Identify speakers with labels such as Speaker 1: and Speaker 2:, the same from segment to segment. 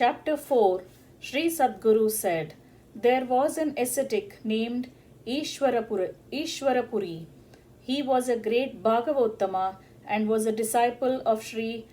Speaker 1: Chapter 4. Shri Sadguru said, there was an ascetic named Ishwarapuri. He was a great Bhagavottama and was a disciple of Shri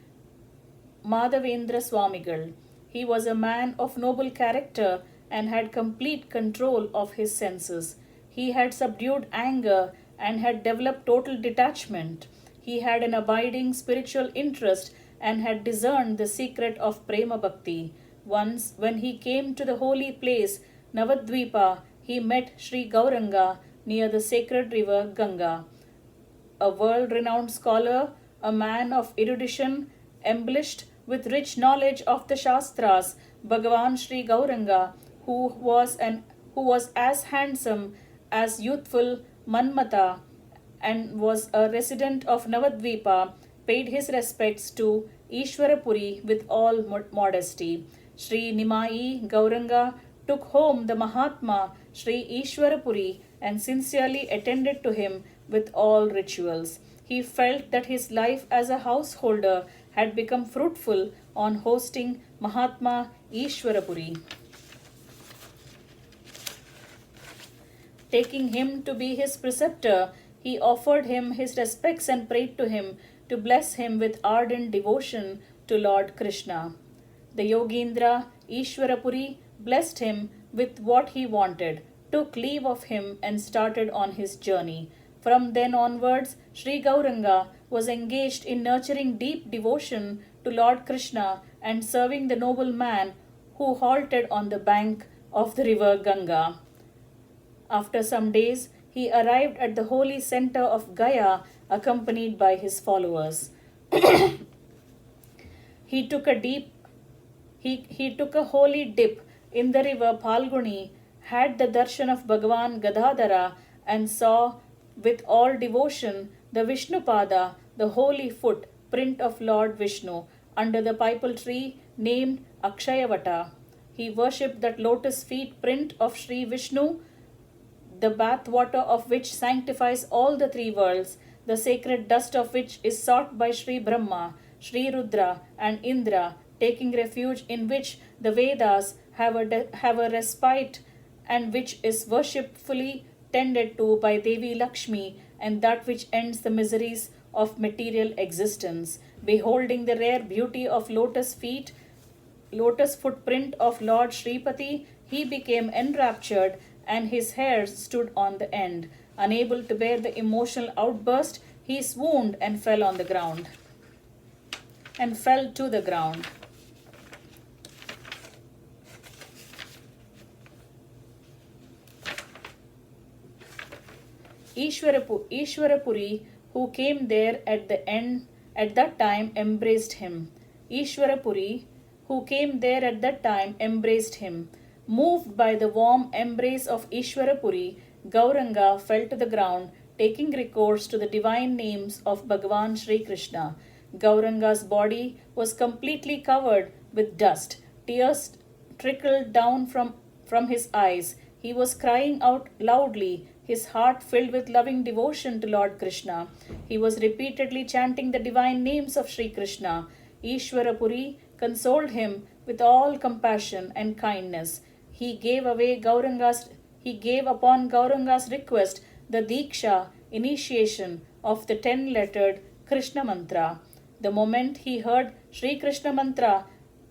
Speaker 1: Madhavendra Swamigal. He was a man of noble character and had complete control of his senses. He had subdued anger and had developed total detachment. He had an abiding spiritual interest and had discerned the secret of Prema Bhakti. Once, when he came to the holy place Navadvipa, he met Sri Gauranga near the sacred river Ganga. A world-renowned scholar, a man of erudition, embellished with rich knowledge of the Shastras, Bhagavan Sri Gauranga, who was as handsome as youthful Manmata and was a resident of Navadvipa, paid his respects to Ishwarapuri with all modesty. Sri Nimai Gauranga took home the Mahatma Sri Ishwarapuri and sincerely attended to him with all rituals. He felt that his life as a householder had become fruitful on hosting Mahatma Ishwarapuri. Taking him to be his preceptor, he offered him his respects and prayed to him to bless him with ardent devotion to Lord Krishna. The Yogindra Ishwarapuri blessed him with what he wanted, took leave of him and started on his journey. From then onwards, Sri Gauranga was engaged in nurturing deep devotion to Lord Krishna and serving the noble man who halted on the bank of the river Ganga. After some days, he arrived at the holy center of Gaya accompanied by his followers. He took a holy dip in the river Phalguni, had the darshan of Bhagavan Gadadhara and saw with all devotion the Vishnupada, the holy foot print of Lord Vishnu, under the pipal tree named Akshayavata. He worshipped that lotus feet print of Sri Vishnu, the bath water of which sanctifies all the three worlds, the sacred dust of which is sought by Sri Brahma, Sri Rudra and Indra, taking refuge in which the Vedas have a respite and which is worshipfully tended to by Devi Lakshmi, and that which ends the miseries of material existence. Beholding the rare beauty of lotus footprint of Lord Sripati, he became enraptured and his hairs stood on the end. Unable to bear the emotional outburst, he swooned and fell to the ground. Ishwarapuri, who came there at that time, embraced him. Moved by the warm embrace of Ishwarapuri, Gauranga fell to the ground, taking recourse to the divine names of Bhagavan Sri Krishna. Gauranga's body was completely covered with dust. Tears trickled down from his eyes. He was crying out loudly, his heart filled with loving devotion to Lord Krishna. He was repeatedly chanting the divine names of Sri Krishna. Ishwarapuri consoled him with all compassion and kindness. He gave upon Gauranga's request the Diksha, initiation of the 10-lettered Krishna mantra. The moment he heard Sri Krishna mantra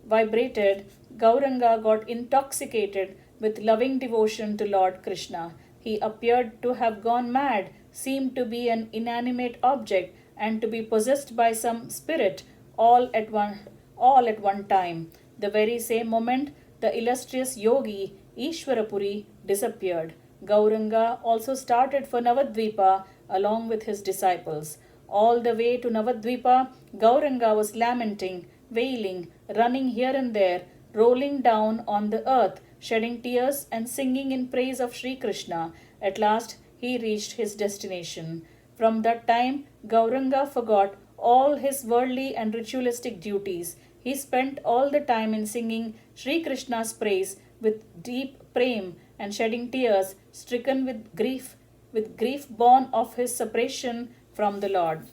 Speaker 1: vibrated, Gauranga got intoxicated with loving devotion to Lord Krishna. He appeared to have gone mad, seemed to be an inanimate object, and to be possessed by some spirit, all at one time. The very same moment, the illustrious yogi Ishwarapuri disappeared. Gauranga also started for Navadvipa along with his disciples. All the way to Navadvipa, Gauranga was lamenting, wailing, running here and there, rolling down on the earth, shedding tears and singing in praise of Sri Krishna. At last, he reached his destination. From that time, Gauranga forgot all his worldly and ritualistic duties. He spent all the time in singing Sri Krishna's praise with deep prem and shedding tears, stricken with grief born of his separation from the Lord.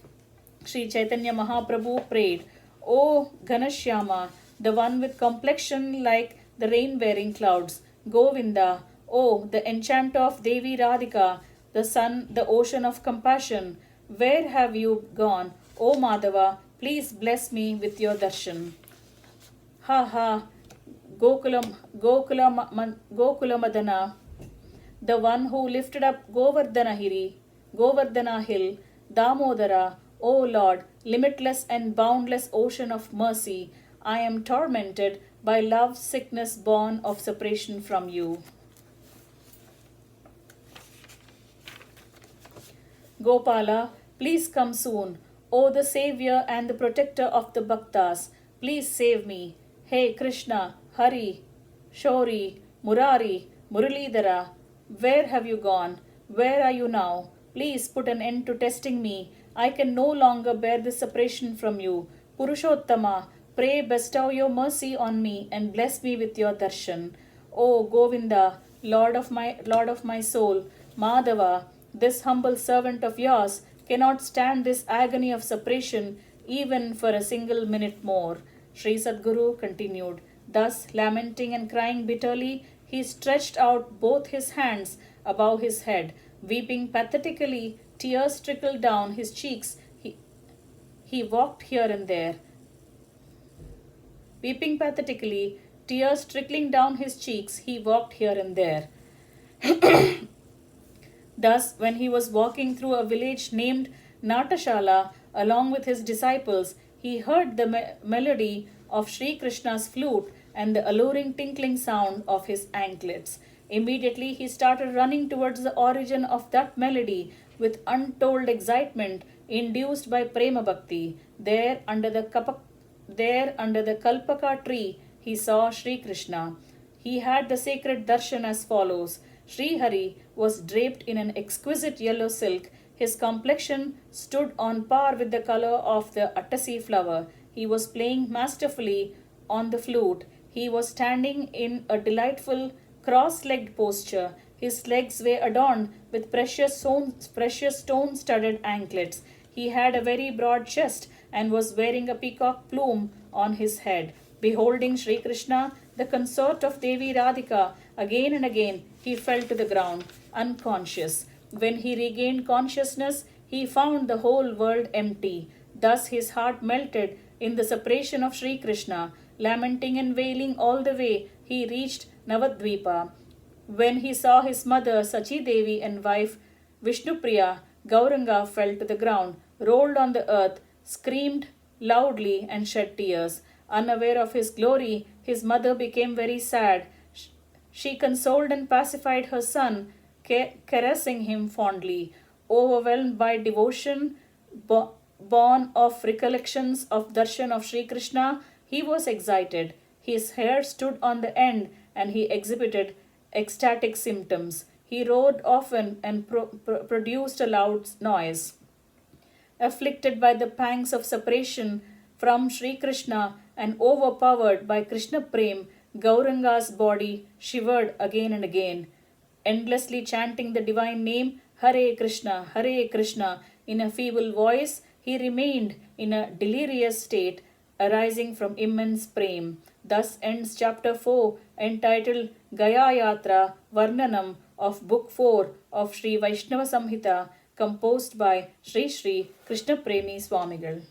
Speaker 1: Sri Chaitanya Mahaprabhu prayed, O Ghanashyama, the one with complexion like the rain-bearing clouds. Govinda, oh, the enchanter of Devi Radhika, the sun, the ocean of compassion. Where have you gone? O Madhava, please bless me with your darshan. Ha ha, Gokula Madana, the one who lifted up Govardhana hill, Damodara, O Lord, limitless and boundless ocean of mercy, I am tormented by love sickness born of separation from you. Gopala, please come soon. O the savior and the protector of the Bhaktas, please save me. Hey Krishna, Hari, Shori, Murari, Muralidhara, where have you gone? Where are you now? Please put an end to testing me. I can no longer bear this separation from you. Purushottama, pray bestow your mercy on me and bless me with your darshan. O Govinda, Lord of my soul, Madhava, this humble servant of yours cannot stand this agony of separation even for a single minute more. Sri Sadguru continued. Thus, lamenting and crying bitterly, he stretched out both his hands above his head. Weeping pathetically, tears trickled down his cheeks. He walked here and there. Weeping pathetically, tears trickling down his cheeks, he walked here and there. Thus, when he was walking through a village named Natashala along with his disciples, he heard the melody of Sri Krishna's flute and the alluring tinkling sound of his anklets. Immediately he started running towards the origin of that melody with untold excitement induced by Prema Bhakti. There under the Kalpaka tree he saw Sri Krishna. He had the sacred darshan as follows. Sri Hari was draped in an exquisite yellow silk. His complexion stood on par with the color of the Attasi flower. He was playing masterfully on the flute. He was standing in a delightful cross-legged posture. His legs were adorned with precious stone-studded anklets. He had a very broad chest and was wearing a peacock plume on his head. Beholding Sri Krishna, the consort of Devi Radhika, again and again he fell to the ground, unconscious. When he regained consciousness, he found the whole world empty. Thus his heart melted in the separation of Sri Krishna. Lamenting and wailing all the way, he reached Navadvipa. When he saw his mother Sachi Devi and wife Vishnupriya, Gauranga fell to the ground, rolled on the earth, screamed loudly and shed tears. Unaware of his glory, his mother became very sad. She consoled and pacified her son, caressing him fondly. Overwhelmed by devotion, born of recollections of darshan of Sri Krishna, he was excited. His hair stood on the end and he exhibited ecstatic symptoms. He roared often and produced a loud noise. Afflicted by the pangs of separation from Sri Krishna and overpowered by Krishna Prem, Gauranga's body shivered again and again. Endlessly chanting the divine name, Hare Krishna, in a feeble voice, he remained in a delirious state arising from immense prem. Thus ends chapter 4, entitled Gaya Yatra Varnanam of Book 4 of Shri Vaishnava Samhita, composed by Shri Krishna Premi Swamigal.